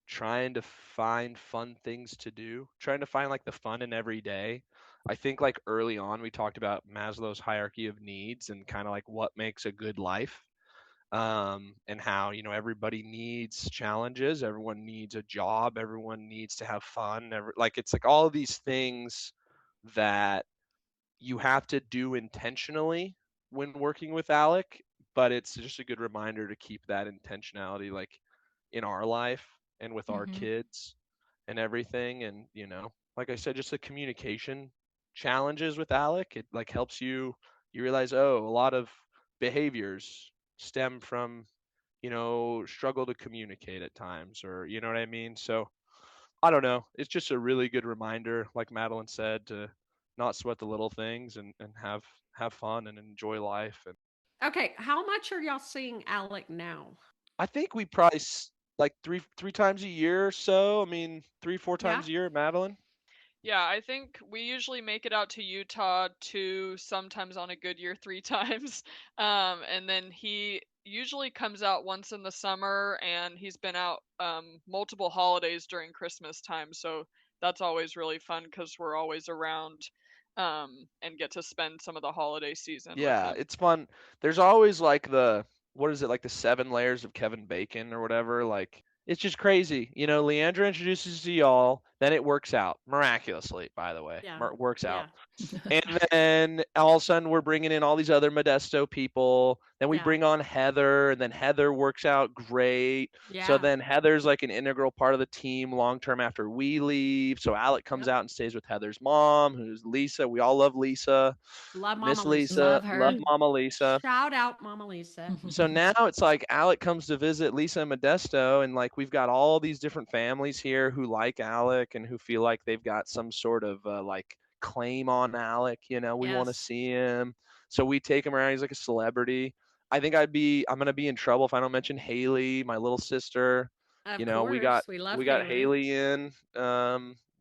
Speaker 4: trying to find fun things to do, trying to find like the fun in every day. I think like early on we talked about Maslow's hierarchy of needs and kind of like what makes a good life. And how, everybody needs challenges, everyone needs a job, everyone needs to have fun. Like it's like all of these things that you have to do intentionally when working with Alec, but it's just a good reminder to keep that intentionality like in our life and with our kids and everything. And, like I said, just the communication challenges with Alec, it like helps you realize, oh, a lot of behaviors stem from, struggle to communicate at times, or you know what I mean? So I don't know. It's just a really good reminder, like Madeline said, to not sweat the little things and have fun and enjoy life. And
Speaker 3: Okay, how much are y'all seeing Alec now?
Speaker 4: I think we probably like three times a year or so. I mean, 3 4
Speaker 3: Yeah.
Speaker 4: times a year at Madeline.
Speaker 5: Yeah, I think we usually make it out to Utah two, sometimes on a good year, three times. And then he usually comes out once in the summer, and he's been out multiple holidays during Christmas time. So that's always really fun because we're always around and get to spend some of the holiday season with
Speaker 4: Yeah,
Speaker 5: him.
Speaker 4: it's fun. There's always like what is it, like the 7 layers of Kevin Bacon or whatever. Like it's just crazy. Leandra introduces you y'all, then it works out miraculously. By the way,
Speaker 3: Yeah.
Speaker 4: works
Speaker 3: Yeah.
Speaker 4: out. And then all of a sudden we're bringing in all these other Modesto people. Then we
Speaker 3: Yeah.
Speaker 4: bring on Heather, and then Heather works out great. So
Speaker 3: Yeah.
Speaker 4: then Heather's like an integral part of the team long term after we leave. So Alec comes
Speaker 3: Yep.
Speaker 4: out and stays with Heather's mom, who's Lisa. We all love Lisa.
Speaker 3: Love
Speaker 4: Miss
Speaker 3: Mama Lisa.
Speaker 4: Lisa,
Speaker 2: Love
Speaker 4: love
Speaker 2: her.
Speaker 4: Mama Lisa.
Speaker 3: Shout out Mama Lisa.
Speaker 4: So now it's like Alec comes to visit Lisa and Modesto, and like we've got all these different families here who like Alec and who feel like they've got some sort of like claim on Alec. We want to
Speaker 3: Yes.
Speaker 4: see him, so we take him around. He's like a celebrity. I think I'm gonna be in trouble if I don't mention Haley, my little sister.
Speaker 3: Of
Speaker 4: We got
Speaker 3: course. We love Haley.
Speaker 4: Haley in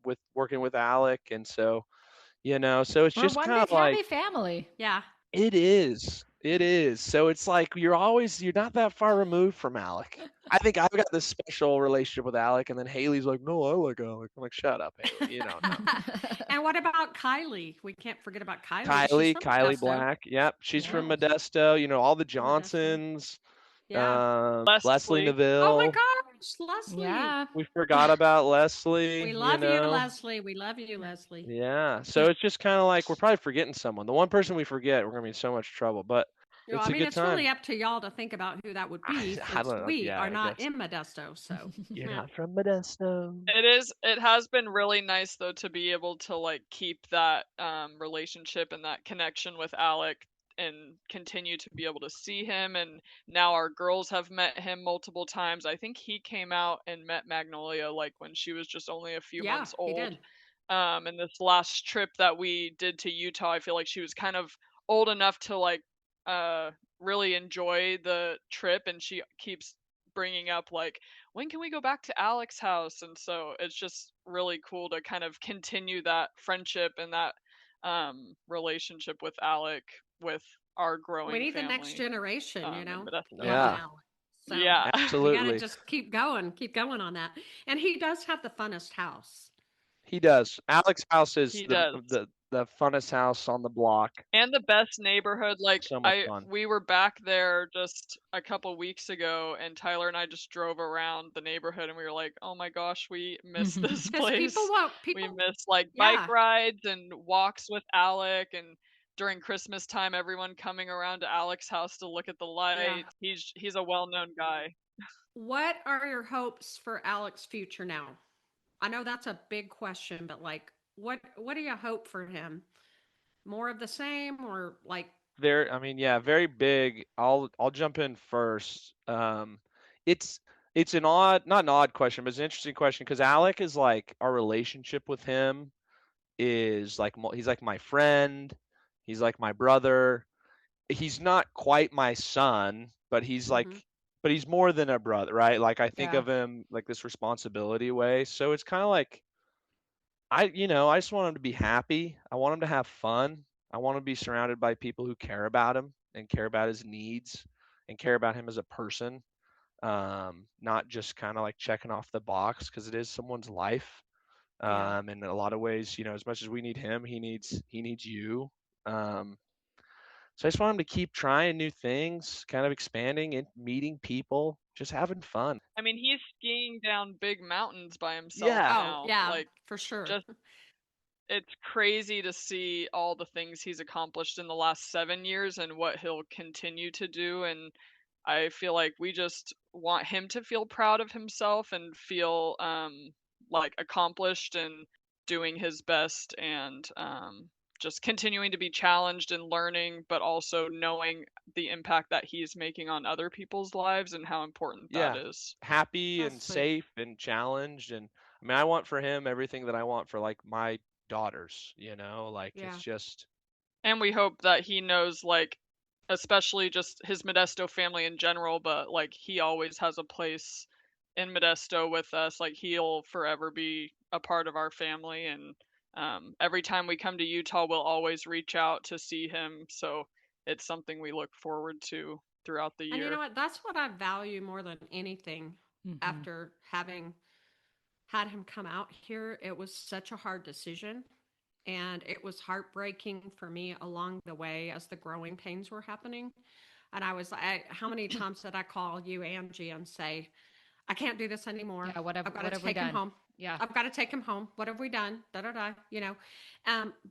Speaker 4: with working with Alec, and so so it's
Speaker 2: We're
Speaker 4: just
Speaker 2: one
Speaker 4: kind of
Speaker 2: big
Speaker 4: like.
Speaker 2: happy family.
Speaker 3: Yeah.
Speaker 4: It is. It is. So it's like you're not that far removed from Alec. I think I've got this special relationship with Alec, and then Haley's like, no, I like Alec. I'm like, shut up, Haley. You don't know.
Speaker 3: And what about Kylie? We can't forget about Kylie. She's from
Speaker 4: Kylie
Speaker 3: Modesto.
Speaker 4: Black. Yep, she's from
Speaker 2: Yes.
Speaker 4: Modesto. All the
Speaker 3: From Modesto.
Speaker 4: Johnsons.
Speaker 3: Yeah.
Speaker 4: Leslie
Speaker 5: Leslie.
Speaker 3: Oh my
Speaker 4: Neville.
Speaker 3: gosh, Leslie.
Speaker 2: Yeah.
Speaker 4: We forgot about Leslie.
Speaker 3: We love you, Leslie. We love you, Leslie.
Speaker 4: Yeah. So it's just kind of like we're probably forgetting someone. The one person we forget, we're gonna be in so much trouble. But
Speaker 3: You know,
Speaker 4: it's
Speaker 3: I
Speaker 4: a
Speaker 3: mean,
Speaker 4: good
Speaker 3: it's
Speaker 4: time.
Speaker 3: really up to y'all to think about who that would be,
Speaker 4: I
Speaker 3: since
Speaker 4: don't know.
Speaker 3: we
Speaker 4: Yeah,
Speaker 3: are
Speaker 4: I
Speaker 3: not
Speaker 4: guess.
Speaker 3: in Modesto. So
Speaker 4: You're
Speaker 3: yeah.
Speaker 4: not from Modesto.
Speaker 5: It has been really nice though to be able to like keep that relationship and that connection with Alec and continue to be able to see him. And now our girls have met him multiple times. I think he came out and met Magnolia like when she was just only a few
Speaker 3: Yeah,
Speaker 5: months
Speaker 3: he
Speaker 5: old.
Speaker 3: did.
Speaker 5: And this last trip that we did to Utah, I feel like she was kind of old enough to like uh really enjoy the trip, and she keeps bringing up like, when can we go back to Alec's house? And so it's just really cool to kind of continue that friendship and that relationship with Alec with our
Speaker 3: We
Speaker 5: growing
Speaker 3: need the next
Speaker 5: family
Speaker 3: generation,
Speaker 5: in
Speaker 3: love
Speaker 5: Modesto.
Speaker 4: Yeah,
Speaker 3: Alec. So
Speaker 5: Yeah.
Speaker 3: we got to
Speaker 4: absolutely.
Speaker 3: just keep going on that. And he does have the funnest house.
Speaker 4: He does. Alex's house is
Speaker 5: He
Speaker 4: the
Speaker 5: does.
Speaker 4: the funnest house on the block.
Speaker 5: And the best neighborhood. Like
Speaker 4: So much fun.
Speaker 5: we were back there just a couple weeks ago, and Tyler and I just drove around the neighborhood, and we were like, "Oh my gosh, we miss this
Speaker 3: Because
Speaker 5: place. We
Speaker 3: people,
Speaker 5: miss like
Speaker 3: yeah,
Speaker 5: bike rides and walks with Alec, and during Christmas time, everyone coming around to Alec's house to look at the
Speaker 3: yeah.
Speaker 5: lights. He's a well-known guy.
Speaker 3: What are your hopes for Alec's future now? I know that's a big question, but like, what do you hope for him? More of the same, or like,
Speaker 4: I mean, yeah, very big. I'll jump in first. it's it's an odd, not an odd question, but it's an interesting question because Alec is like our relationship with him is like he's like my friend, he's like my brother. He's not quite my son, but he's
Speaker 3: Mm-hmm.
Speaker 4: like, but he's more than a brother, right? Like I think
Speaker 2: Yeah.
Speaker 4: of him like this responsibility way. So it's kind of like I just want him to be happy. I want him to have fun. I want to be surrounded by people who care about him and care about his needs and care about him as a person. Not just kind of like checking off the box because it is someone's life.
Speaker 3: Yeah.
Speaker 4: In a lot of ways, as much as we need him, he needs you. Um, so I just want him to keep trying new things, kind of expanding and meeting people, just having fun.
Speaker 5: I mean, he's skiing down big mountains by himself
Speaker 4: Yeah.
Speaker 3: Oh,
Speaker 5: now.
Speaker 3: yeah,
Speaker 5: Like,
Speaker 3: for sure.
Speaker 5: just it's crazy to see all the things he's accomplished in the last 7 years and what he'll continue to do. And I feel like we just want him to feel proud of himself and feel like accomplished and doing his best and just continuing to be challenged and learning, but also knowing the impact that he's making on other people's lives and how important that
Speaker 4: Yeah.
Speaker 5: is.
Speaker 4: Happy and
Speaker 3: That's sweet.
Speaker 4: safe and challenged. And I mean, I want for him everything that I want for like my daughters, like it's
Speaker 3: Yeah.
Speaker 4: just,
Speaker 5: And we hope that he knows, like, especially just his Modesto family in general, but like he always has a place in Modesto with us. Like he'll forever be a part of our family. And every time we come to Utah, we'll always reach out to see him. So it's something we look forward to throughout the
Speaker 3: And you know
Speaker 5: year.
Speaker 3: what? That's what I value more than anything
Speaker 2: Mhm.
Speaker 3: after having had him come out here. It was such a hard decision. And it was heartbreaking for me along the way as the growing pains were happening. And I was like, how many times did I call you, Angie, and say, I can't do this anymore.
Speaker 2: Yeah, what have
Speaker 3: I've got
Speaker 2: what
Speaker 3: to
Speaker 2: have we
Speaker 3: take him
Speaker 2: done?
Speaker 3: home.
Speaker 2: Yeah.
Speaker 3: I've got to take him home. What have we done? Da da da.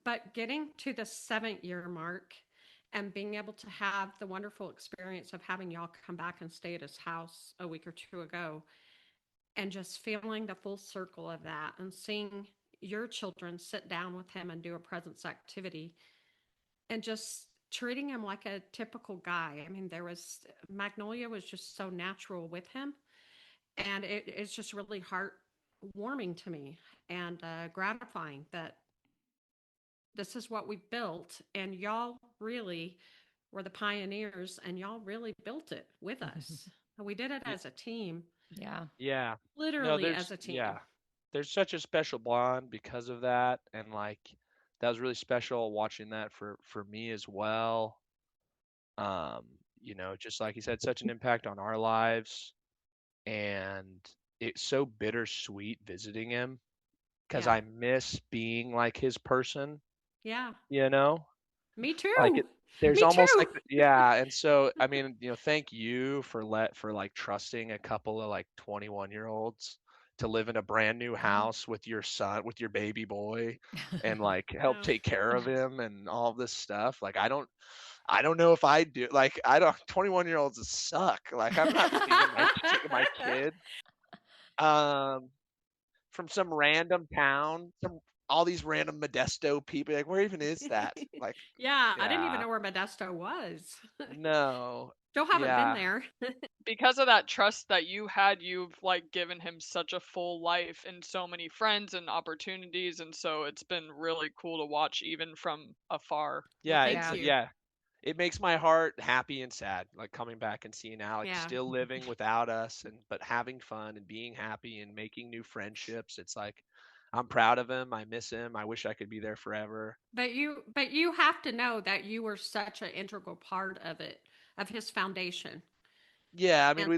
Speaker 3: But getting to the 7 year mark and being able to have the wonderful experience of having y'all come back and stay at his house a week or two ago, and just feeling the full circle of that and seeing your children sit down with him and do a presence activity and just treating him like a typical guy. I mean, Magnolia was just so natural with him, and it's just really heartwarming to me and gratifying that this is what we built, and y'all really were the pioneers, and y'all really built it with us. We did it
Speaker 4: y-
Speaker 3: as a team,
Speaker 2: Yeah.
Speaker 4: yeah. No,
Speaker 3: literally as a team.
Speaker 4: there's such a special bond because of that. And like, that was really special watching that for me as well. Um, just like you said, such an impact on our lives. And it's so bittersweet visiting him because
Speaker 3: Yeah.
Speaker 4: I miss being like his person,
Speaker 3: Yeah.
Speaker 4: you know?
Speaker 3: Me
Speaker 4: Like
Speaker 3: too.
Speaker 4: there's
Speaker 3: Me
Speaker 4: almost
Speaker 3: too.
Speaker 4: like yeah, and so I mean, thank you for like trusting a couple of like 21-year-olds to live in a brand new house with your son, with your baby boy, and like help
Speaker 3: Oh.
Speaker 4: take care of him and all this stuff. Like I don't know if I do. Like I don't 21-year-olds suck. Like I'm not feeding my kid. Um from some random town, all these random Modesto people. Like, where even is that? Like,
Speaker 3: Yeah, I didn't even
Speaker 4: yeah,
Speaker 3: know where Modesto was.
Speaker 4: no,
Speaker 3: Still haven't been
Speaker 4: yeah,
Speaker 3: there.
Speaker 5: Because of that trust that you had, you've like given him such a full life and so many friends and opportunities. And so it's been really cool to watch even from afar.
Speaker 3: Well,
Speaker 4: yeah.
Speaker 3: thank
Speaker 2: Yeah.
Speaker 3: you.
Speaker 4: It makes my heart happy and sad, like coming back and seeing Alex
Speaker 3: Yeah.
Speaker 4: still living without us, and but having fun and being happy and making new friendships. It's like I'm proud of him. I miss him. I wish I could be there forever.
Speaker 3: But you have to know that you were such an integral part of it, of his foundation.
Speaker 4: Yeah, I mean,
Speaker 3: And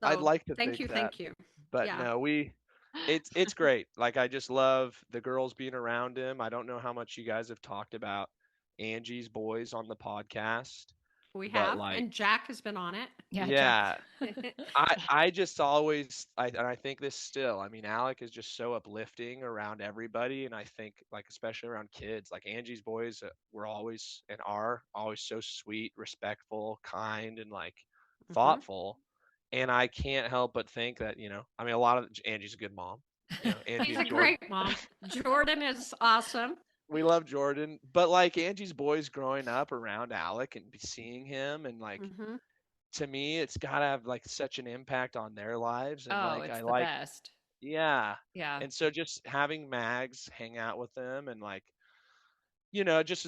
Speaker 4: I'd
Speaker 3: so
Speaker 4: like to
Speaker 3: thank
Speaker 4: think
Speaker 3: you,
Speaker 4: that,
Speaker 3: thank you.
Speaker 4: but
Speaker 3: Yeah.
Speaker 4: no, it's great. Like I just love the girls being around him. I don't know how much you guys have talked about Angie's boys on the podcast,
Speaker 3: We
Speaker 4: but
Speaker 3: have.
Speaker 4: like,
Speaker 3: And Jack has been on
Speaker 2: Yeah, Jack.
Speaker 4: yeah, I just always and I think this still. I mean, Alec is just so uplifting around everybody, and I think like especially around kids. Like Angie's boys were always and are always so sweet, respectful, kind, and like
Speaker 3: hmm
Speaker 4: thoughtful. And I can't help but think that I mean, a lot of Angie's a good mom. Angie
Speaker 3: She's a
Speaker 4: and Jordan.
Speaker 3: great mom. Jordan is awesome.
Speaker 4: We love Jordan, but like Angie's boys growing up around Alec and seeing him and like
Speaker 3: hmm
Speaker 4: to me, it's got to have like such an impact on their lives. And
Speaker 2: Oh,
Speaker 4: like,
Speaker 2: it's
Speaker 4: I
Speaker 2: the
Speaker 4: like,
Speaker 2: best.
Speaker 4: yeah.
Speaker 2: Yeah.
Speaker 4: And so just having Mags hang out with them and like, it just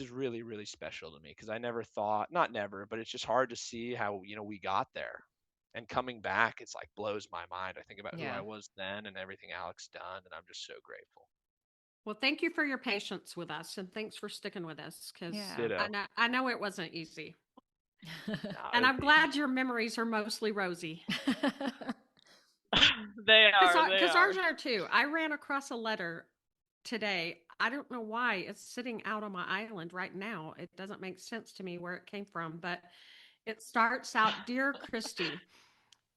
Speaker 4: is really, really special to me because I never thought, not never, but it's just hard to see how, we got there. And coming back, it's like blows my mind. I think about who I
Speaker 2: Yeah.
Speaker 4: was then and everything Alec's done, and I'm just so grateful.
Speaker 3: Well, thank you for your patience with us, and thanks for sticking with us because
Speaker 2: Yeah.
Speaker 4: Ditto.
Speaker 3: I know it wasn't easy.
Speaker 4: No,
Speaker 3: And I'm glad your memories are mostly rosy.
Speaker 5: They are. They
Speaker 3: Because
Speaker 5: are.
Speaker 3: ours are too. I ran across a letter today. I don't know why it's sitting out on my island right now. It doesn't make sense to me where it came from, but it starts out, Dear Christy,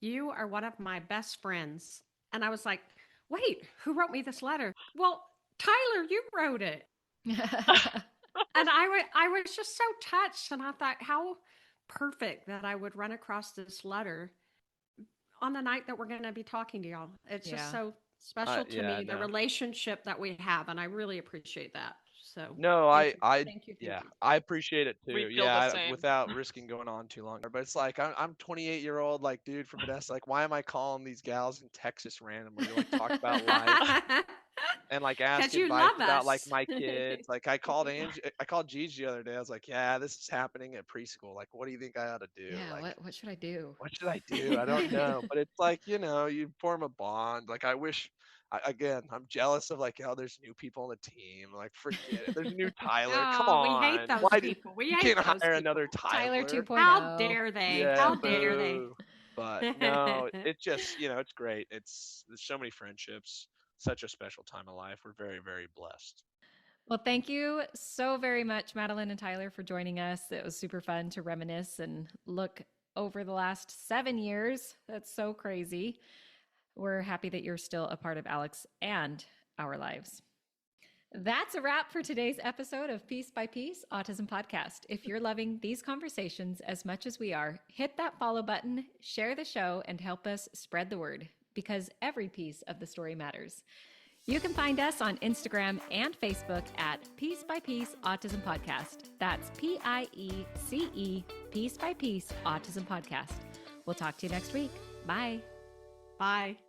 Speaker 3: you are one of my best friends. And I was like, wait, who wrote me this letter? Well, Tyler, you wrote it. And I was just so touched. And I thought, how perfect that I would run across this letter on the night that we're going to be talking to y'all. It's just so special to me, the relationship that we have. And I really appreciate that. So
Speaker 4: No,
Speaker 3: thank you.
Speaker 4: yeah, I appreciate it too.
Speaker 5: We feel the
Speaker 4: Yeah,
Speaker 5: same.
Speaker 4: without risking going on too long. But it's like I'm 28-year-old like dude from Modesto. Like, why am I calling these gals in Texas randomly to like talk about life and like ask
Speaker 3: you
Speaker 4: advice
Speaker 3: love
Speaker 4: about like
Speaker 3: us.
Speaker 4: my kids? Like I called Gigi the other day. I was like, yeah, this is happening at preschool. Like, what do you think I ought to do?
Speaker 2: Yeah.
Speaker 4: Like,
Speaker 2: What should I do?
Speaker 4: what should I do? I don't know. But it's like, you form a bond. Like I wish again, I'm jealous of like, oh, there's new people on the team. Like, forget it. There's a new Tyler. Come
Speaker 3: Oh, we hate
Speaker 4: on.
Speaker 3: those people. We
Speaker 4: You
Speaker 3: hate
Speaker 4: can't
Speaker 3: those
Speaker 4: hire
Speaker 3: people.
Speaker 4: another
Speaker 2: Tyler
Speaker 4: Tyler?
Speaker 2: 2.0.
Speaker 3: How dare they?
Speaker 4: Yeah,
Speaker 3: How dare they?
Speaker 4: boo. But no, it's just, it's great. There's so many friendships, such a special time of life. We're very, very blessed.
Speaker 2: Well, thank you so very much, Madeleine and Tyler, for joining us. It was super fun to reminisce and look over the last 7 years. That's so crazy. We're happy that you're still a part of Alex and our lives. That's a wrap for today's episode of Piece by Piece Autism Podcast. If you're loving these conversations as much as we are, hit that follow button, share the show, and help us spread the word because every piece of the story matters. You can find us on Instagram and Facebook at Piece by Piece Autism Podcast. That's PIECE, Piece by Piece Autism Podcast. We'll talk to you next week. Bye.
Speaker 3: Bye.